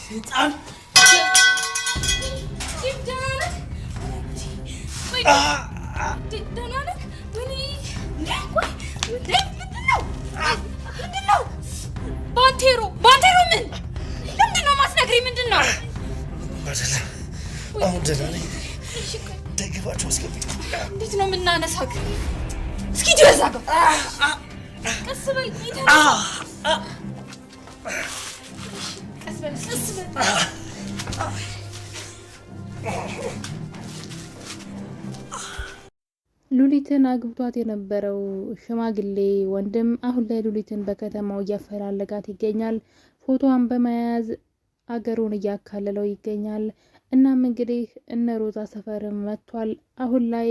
ህፃን ደናነክ ምንድነው ባንቴሮ ምንድነው ማስነግሪ ምንድነው ባደላ አሁን ደህና ነኝ ደግባቸው አስገቢ እንዴት ነው የምናነሳክ እስኪ ጀዛጋ ቀስ በል ቀስ በል ሉሊትን አግብቷት የነበረው ሽማግሌ ወንድም አሁን ላይ ሉሊትን በከተማው እያፈላለጋት ይገኛል። ፎቶዋን በመያዝ አገሩን እያካለለው ይገኛል። እናም እንግዲህ እነ ሮዛ ሰፈርም መጥቷል። አሁን ላይ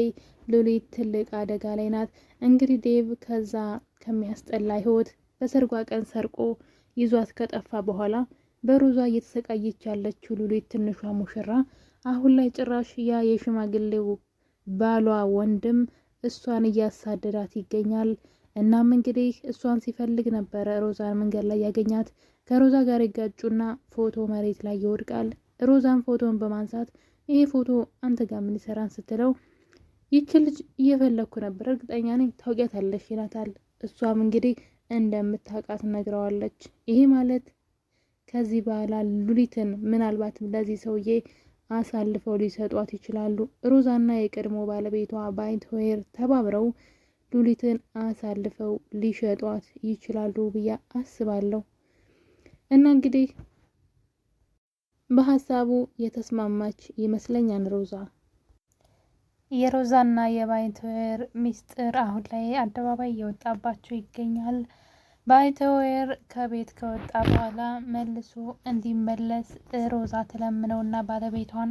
ሉሊት ትልቅ አደጋ ላይ ናት። እንግዲህ ዴቭ ከዛ ከሚያስጠላ ህይወት በሰርጓ ቀን ሰርቆ ይዟት ከጠፋ በኋላ በሮዛ እየተሰቃየች ያለችው ሉሊት ትንሿ ሙሽራ አሁን ላይ ጭራሽ ያ የሽማግሌው ባሏ ወንድም እሷን እያሳደዳት ይገኛል። እናም እንግዲህ እሷን ሲፈልግ ነበረ ሮዛን መንገድ ላይ ያገኛት። ከሮዛ ጋር ይጋጩና ፎቶ መሬት ላይ ይወድቃል። ሮዛን ፎቶን በማንሳት ይሄ ፎቶ አንተ ጋር ምን ይሰራን ስትለው ይቺ ልጅ እየፈለኩ ነበር እርግጠኛ ነኝ ታውቂያታለሽ ይላታል። እሷም እንግዲህ እንደምታውቃት ነግረዋለች። ይሄ ማለት ከዚህ በኋላ ሉሊትን ምናልባትም ለዚህ ሰውዬ አሳልፈው ሊሰጧት ይችላሉ። ሮዛና የቀድሞ ባለቤቷ ባይንትዌር ተባብረው ሉሊትን አሳልፈው ሊሸጧት ይችላሉ ብዬ አስባለሁ። እና እንግዲህ በሀሳቡ የተስማማች ይመስለኛል ሮዛ። የሮዛና የባይንትዌር ሚስጥር አሁን ላይ አደባባይ እየወጣባቸው ይገኛል። ባይንትዌር ከቤት ከወጣ በኋላ መልሶ እንዲመለስ ሮዛ ትለምነውና ባለቤቷን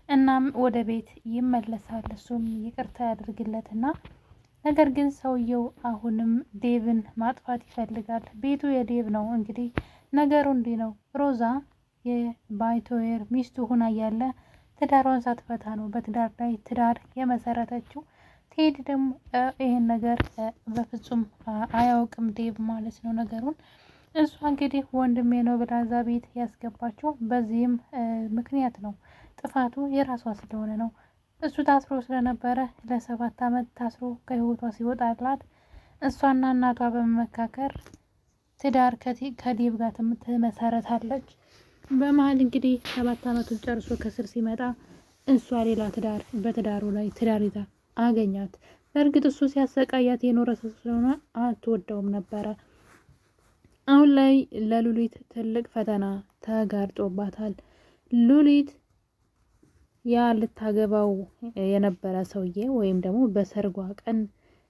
እናም ወደ ቤት ይመለሳል። እሱም ይቅርታ ያደርግለትና ነገር ግን ሰውየው አሁንም ዴቭን ማጥፋት ይፈልጋል። ቤቱ የዴቭ ነው። እንግዲህ ነገሩ እንዲህ ነው። ሮዛ የባይንትዌር ሚስቱ ሆና ያለ ትዳሯን ሳትፈታ ነው በትዳር ላይ ትዳር የመሰረተችው። ቴዲ ደግሞ ይሄን ነገር በፍጹም አያውቅም ዴቭ ማለት ነው ነገሩን። እሷ እንግዲህ ወንድሜ ነው ብላ እዛ ቤት ያስገባቸው በዚህም ምክንያት ነው። ጥፋቱ የራሷ ስለሆነ ነው። እሱ ታስሮ ስለነበረ ለ7 አመት ታስሮ ከህይወቷ ሲወጣላት እሷና እናቷ በመመካከር ትዳር ከዴቭ ጋር ትመሰረታለች። በመሀል እንግዲህ 7 አመቱን ጨርሶ ከስር ሲመጣ እሷ ሌላ ትዳር በትዳሩ ላይ ትዳር ይዛ አገኛት። በእርግጥ እሱ ሲያሰቃያት የኖረ ሰው ስለሆነ አትወደውም ነበረ። አሁን ላይ ለሉሊት ትልቅ ፈተና ተጋርጦባታል። ሉሊት ያ ልታገባው የነበረ ሰውዬ ወይም ደግሞ በሰርጓ ቀን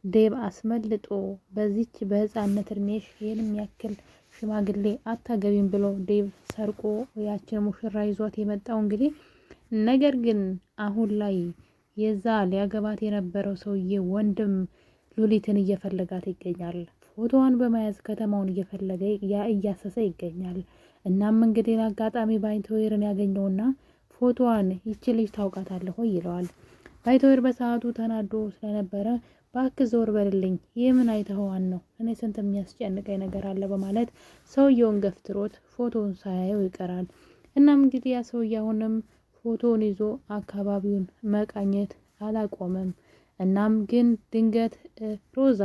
ዴቭ አስመልጦ በዚች በህፃነት እድሜሽ ይህንም ያክል ሽማግሌ አታገቢም ብሎ ዴቭ ሰርቆ ያችን ሙሽራ ይዟት የመጣው እንግዲህ ነገር ግን አሁን ላይ የዛ ሊያገባት የነበረው ሰውዬ ወንድም ሉሊትን እየፈለጋት ይገኛል። ፎቶዋን በመያዝ ከተማውን እየፈለገ እያሰሰ ይገኛል። እናም እንግዲህ አጋጣሚ ባይንትዌርን ያገኘውና ፎቶዋን ይቺ ልጅ ታውቃታለህ ወይ ይለዋል። ባይንትዌር በሰዓቱ ተናዶ ስለነበረ እባክህ ዞር በልልኝ የምን አይተኸዋን ነው እኔ ስንት የሚያስጨንቀኝ ነገር አለ በማለት ሰውየውን ገፍትሮት ፎቶውን ሳያየው ይቀራል። እናም እንግዲህ ያ ሰውዬ አሁንም ፎቶውን ይዞ አካባቢውን መቃኘት አላቆመም። እናም ግን ድንገት ሮዛ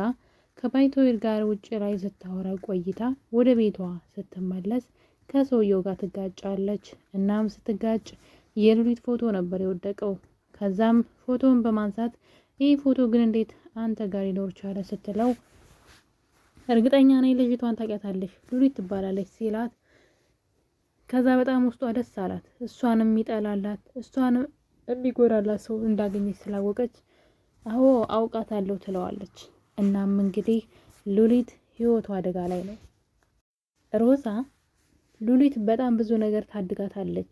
ከባይንትዌር ጋር ውጭ ላይ ስታወራ ቆይታ ወደ ቤቷ ስትመለስ ከሰውየው ጋር ትጋጫለች። እናም ስትጋጭ የሉሊት ፎቶ ነበር የወደቀው። ከዛም ፎቶውን በማንሳት ይህ ፎቶ ግን እንዴት አንተ ጋር ሊኖር ቻለ ስትለው እርግጠኛ ነኝ ልጅቷን ታውቂያታለሽ ሉሊት ትባላለች ሲላት ከዛ በጣም ውስጧ ደስ አላት። እሷንም የሚጠላላት እሷንም የሚጎዳላት ሰው እንዳገኘች ስላወቀች አዎ አውቃታለሁ ትለዋለች። እናም እንግዲህ ሉሊት ህይወቷ አደጋ ላይ ነው። ሮዛ ሉሊት በጣም ብዙ ነገር ታድጋታለች።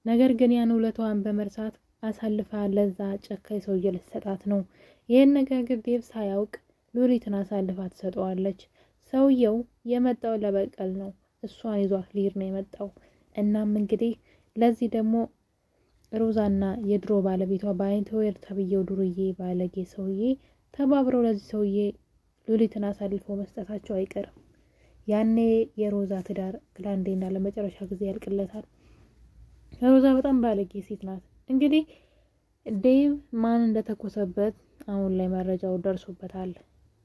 ነገር ግን ያን ውለቷን በመርሳት አሳልፋ ለዛ ጨካኝ ሰውዬ ልትሰጣት ነው። ይህን ነገር ግን ዴቭ ሳያውቅ ሉሊትን አሳልፋ ትሰጠዋለች። ሰውየው የመጣው ለበቀል ነው። እሷን ይዟት ሊሄድ ነው የመጣው። እናም እንግዲህ ለዚህ ደግሞ ሮዛና የድሮ ባለቤቷ ባይንትዌር ተብዬው ዱርዬ ባለጌ ሰውዬ ተባብረው ለዚህ ሰውዬ ሉሊትን አሳልፈው መስጠታቸው አይቀርም። ያኔ የሮዛ ትዳር ለአንዴና ለመጨረሻ ጊዜ ያልቅለታል። ሮዛ በጣም ባለጌ ሴት ናት። እንግዲህ ዴቭ ማን እንደተኮሰበት አሁን ላይ መረጃው ደርሶበታል።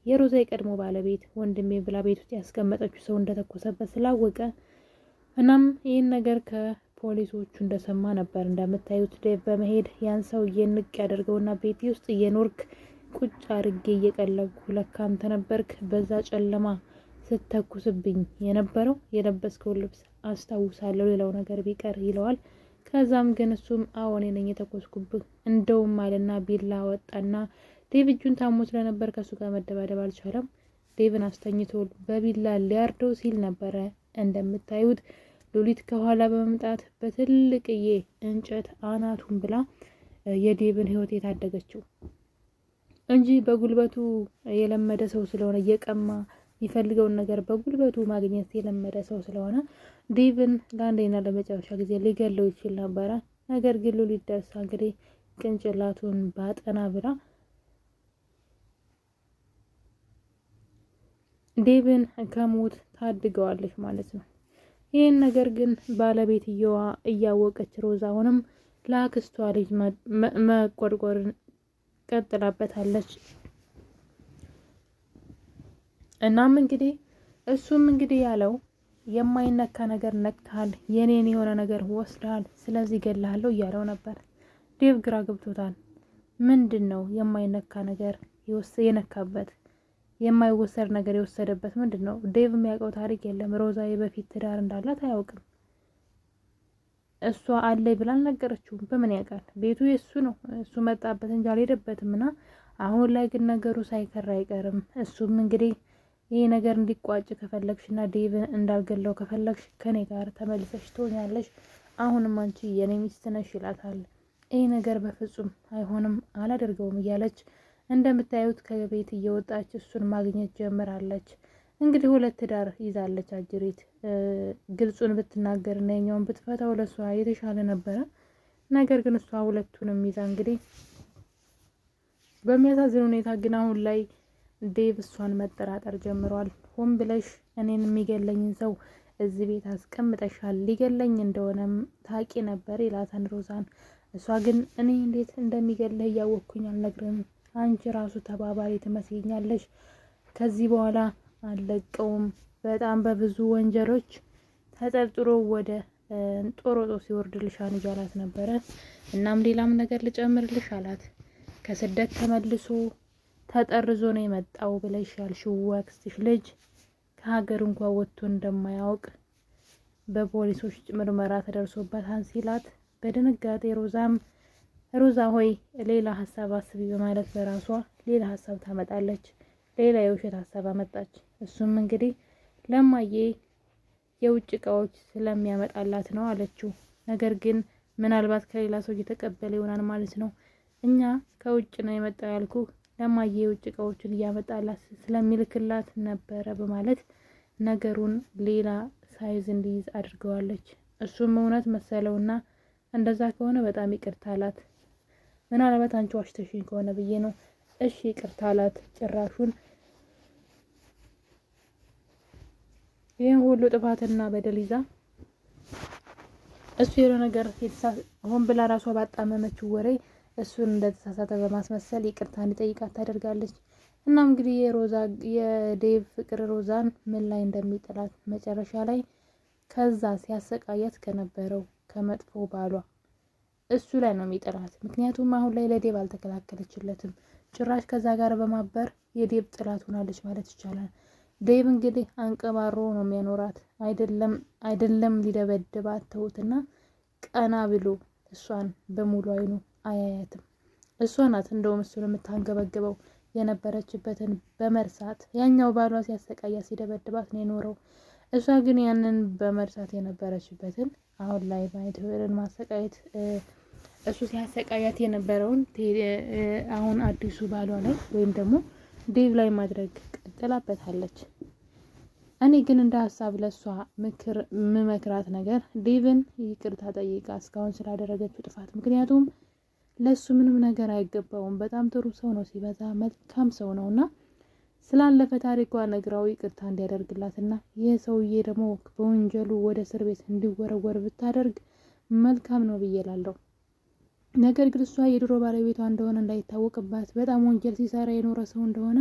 የሮዛ የቀድሞ ባለቤት ወንድሜ ብላ ቤት ውስጥ ያስቀመጠችው ሰው እንደተኮሰበት ስላወቀ እናም ይህን ነገር ከፖሊሶቹ እንደሰማ ነበር። እንደምታዩት ዴቭ በመሄድ ያን ሰው ንቅ ያደርገውና ቤቴ ውስጥ እየኖርክ ቁጭ አድርጌ እየቀለብኩ ለካ አንተ ነበርክ በዛ ጨለማ ስተኩስብኝ የነበረው የለበስከው ልብስ አስታውሳለሁ፣ ሌላው ነገር ቢቀር ይለዋል። ከዛም ግን እሱም አዎ እኔ ነኝ የተኮስኩብህ እንደውም አለና ቢላ ወጣና ዴቭ እጁን ታሞ ስለነበር ከሱ ጋር መደባደብ አልቻለም። ዴቭን አስተኝቶ በቢላ ሊያርደው ሲል ነበረ። እንደምታዩት ሉሊት ከኋላ በመምጣት በትልቅዬ እንጨት አናቱን ብላ የዴቭን ህይወት የታደገችው እንጂ በጉልበቱ የለመደ ሰው ስለሆነ እየቀማ የሚፈልገውን ነገር በጉልበቱ ማግኘት የለመደ ሰው ስለሆነ ዴቭን ለአንዴና ለመጨረሻ ጊዜ ሊገለው ይችል ነበረ። ነገር ግን ሉሊት ደርሳ እንግዲህ ቅንጭላቱን ባጠና ብላ ዴቭን ከሞት ታድገዋለች ማለት ነው። ይህን ነገር ግን ባለቤትየዋ እያወቀች ሮዛ አሁንም ለአክስቷ ልጅ መቆርቆርን ቀጥላበታለች። እናም እንግዲህ እሱም እንግዲህ ያለው የማይነካ ነገር ነክተሃል፣ የኔን የሆነ ነገር ወስደሃል፣ ስለዚህ ገላለሁ እያለው ነበር። ዴቭ ግራ ገብቶታል። ምንድን ነው የማይነካ ነገር የነካበት? የማይወሰድ ነገር የወሰደበት ምንድን ነው? ዴቭ የሚያውቀው ታሪክ የለም። ሮዛ የበፊት ትዳር እንዳላት አያውቅም። እሷ አለይ ብላ አልነገረችውም። በምን ያውቃል? ቤቱ የሱ ነው። እሱ መጣበት እንጂ አልሄደበትም። እና አሁን ላይ ግን ነገሩ ሳይከራ አይቀርም። እሱም እንግዲህ ይሄ ነገር እንዲቋጭ ከፈለግሽና ዴቭን እንዳልገለው ከፈለግሽ ከኔ ጋር ተመልሰሽ ትሆኛለሽ። አሁንም አንቺ የኔ ሚስት ነሽ ይላታል። ይሄ ነገር በፍጹም አይሆንም፣ አላደርገውም እያለች እንደምታዩት ከቤት እየወጣች እሱን ማግኘት ጀምራለች። እንግዲህ ሁለት ትዳር ይዛለች አጅሪት። ግልጹን ብትናገር እና የኛውን ብትፈታው ለሷ የተሻለ ነበረ። ነገር ግን እሷ ሁለቱንም ይዛ እንግዲህ በሚያሳዝን ሁኔታ ግን አሁን ላይ ዴቭ እሷን መጠራጠር ጀምሯል። ሆን ብለሽ እኔን የሚገለኝን ሰው እዚህ ቤት አስቀምጠሻል፣ ሊገለኝ እንደሆነም ታቂ ነበር ይላታን ሮዛን። እሷ ግን እኔ እንዴት እንደሚገለህ እያወቅኩኝ አልነግርም፣ አንቺ ራሱ ተባባሪ ትመስይኛለሽ፣ ከዚህ በኋላ አልለቀውም፣ በጣም በብዙ ወንጀሎች ተጠርጥሮ ወደ ጦሮጦስ ይወርድልሻል እያላት ነበረ። እናም ሌላም ነገር ልጨምርልሽ አላት። ከስደት ተመልሶ ተጠርዞ ነው የመጣው ብለሽ ያልሽው አክስትሽ ልጅ ከሀገር እንኳን ወጥቶ እንደማያውቅ በፖሊሶች ምርመራ ተደርሶበታል ሲላት በድንጋጤ ሮዛ ሆይ ሌላ ሀሳብ አስቢ በማለት በራሷ ሌላ ሀሳብ ታመጣለች። ሌላ የውሸት ሀሳብ አመጣች። እሱም እንግዲህ ለማዬ የውጭ እቃዎች ስለሚያመጣላት ነው አለችው። ነገር ግን ምናልባት ከሌላ ሰው እየተቀበለ ይሆናል ማለት ነው። እኛ ከውጭ ነው የመጣው ያልኩ ለማዬ የውጭ እቃዎችን እያመጣላት ስለሚልክላት ነበረ በማለት ነገሩን ሌላ ሳይዝ እንዲይዝ አድርገዋለች። እሱም እውነት መሰለውና እንደዛ ከሆነ በጣም ይቅርታ አላት። ምናልባት አንቺ ዋሽተሽኝ ከሆነ ብዬ ነው። እሺ ይቅርታ አላት። ጭራሹን ይህን ሁሉ ጥፋትና በደል ይዛ እሱ የሆነ ነገር ሆን ብላ ራሷ ባጣመመችው ወሬ እሱን እንደተሳሳተ በማስመሰል ይቅርታ እንዲጠይቃት ታደርጋለች። እናም እንግዲህ የዴቭ ፍቅር ሮዛን ምን ላይ እንደሚጥላት መጨረሻ ላይ ከዛ ሲያሰቃያት ከነበረው ከመጥፎ ባሏ እሱ ላይ ነው የሚጥላት። ምክንያቱም አሁን ላይ ለዴቭ አልተከላከለችለትም። ጭራሽ ከዛ ጋር በማበር የዴቭ ጥላት ሆናለች ማለት ይቻላል። ዴቭ እንግዲህ አንቀባሮ ነው የሚያኖራት። አይደለም ሊደበድባት ተውትና ቀና ብሎ እሷን በሙሉ አይኑ አያያትም። እሷ ናት እንደውም እሱን የምታንገበግበው የነበረችበትን በመርሳት ያኛው ባሏ ሲያሰቃያት ሲደበድባት ነው የኖረው። እሷ ግን ያንን በመርሳት የነበረችበትን አሁን ላይ ባይተወርን ማሰቃየት እሱ ሲያሰቃያት የነበረውን አሁን አዲሱ ባሏ ላይ ወይም ደግሞ ዴቭ ላይ ማድረግ ቀጥላበታለች። እኔ ግን እንደ ሀሳብ ለሷ ምክር ምመክራት ነገር ዴቭን ይቅርታ ጠይቃ እስካሁን ስላደረገችው ጥፋት። ምክንያቱም ለሱ ምንም ነገር አይገባውም። በጣም ጥሩ ሰው ነው፣ ሲበዛ መልካም ሰው ነውና ስላለፈ ታሪኳ ነግራው ይቅርታ እንዲያደርግላትና ይህ ሰውዬ ደግሞ በወንጀሉ ወደ እስር ቤት እንዲወረወር ብታደርግ መልካም ነው ብዬ እላለሁ። ነገር ግን እሷ የድሮ ባለቤቷ እንደሆነ እንዳይታወቅባት፣ በጣም ወንጀል ሲሰራ የኖረ ሰው እንደሆነ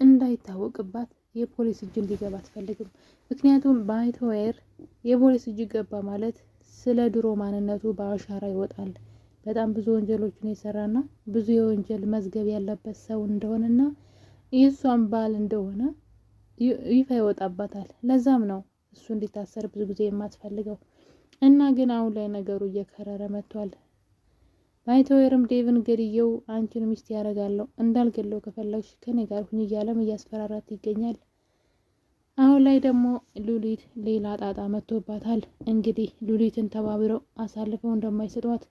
እንዳይታወቅባት የፖሊስ እጅ እንዲገባ አትፈልግም። ምክንያቱም ባይተዋር የፖሊስ እጅ ገባ ማለት ስለ ድሮ ማንነቱ በአሻራ ይወጣል። በጣም ብዙ ወንጀሎችን የሰራና ብዙ የወንጀል መዝገብ ያለበት ሰው እንደሆነና የእሷን ባል እንደሆነ ይፋ ይወጣባታል። ለዛም ነው እሱ እንዲታሰር ብዙ ጊዜ የማትፈልገው እና ግን አሁን ላይ ነገሩ እየከረረ መጥቷል። ባይተዋርም ዴቭን ገድየው አንቺን ሚስት ያደርጋለሁ እንዳልገለው ከፈለግሽ ከኔ ጋር ሁኚ እያለም እያስፈራራት ይገኛል። አሁን ላይ ደግሞ ሉሊት ሌላ ጣጣ መጥቶባታል። እንግዲህ ሉሊትን ተባብረው አሳልፈው እንደማይሰጧት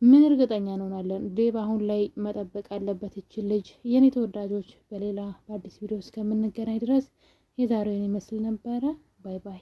ምን እርግጠኛ እንሆናለን? ዴቭ አሁን ላይ መጠበቅ አለበት እችን ልጅ። የኔ ተወዳጆች በሌላ በአዲስ ቪዲዮ እስከምንገናኝ ድረስ የዛሬውን ይመስል ነበረ። ባይ ባይ።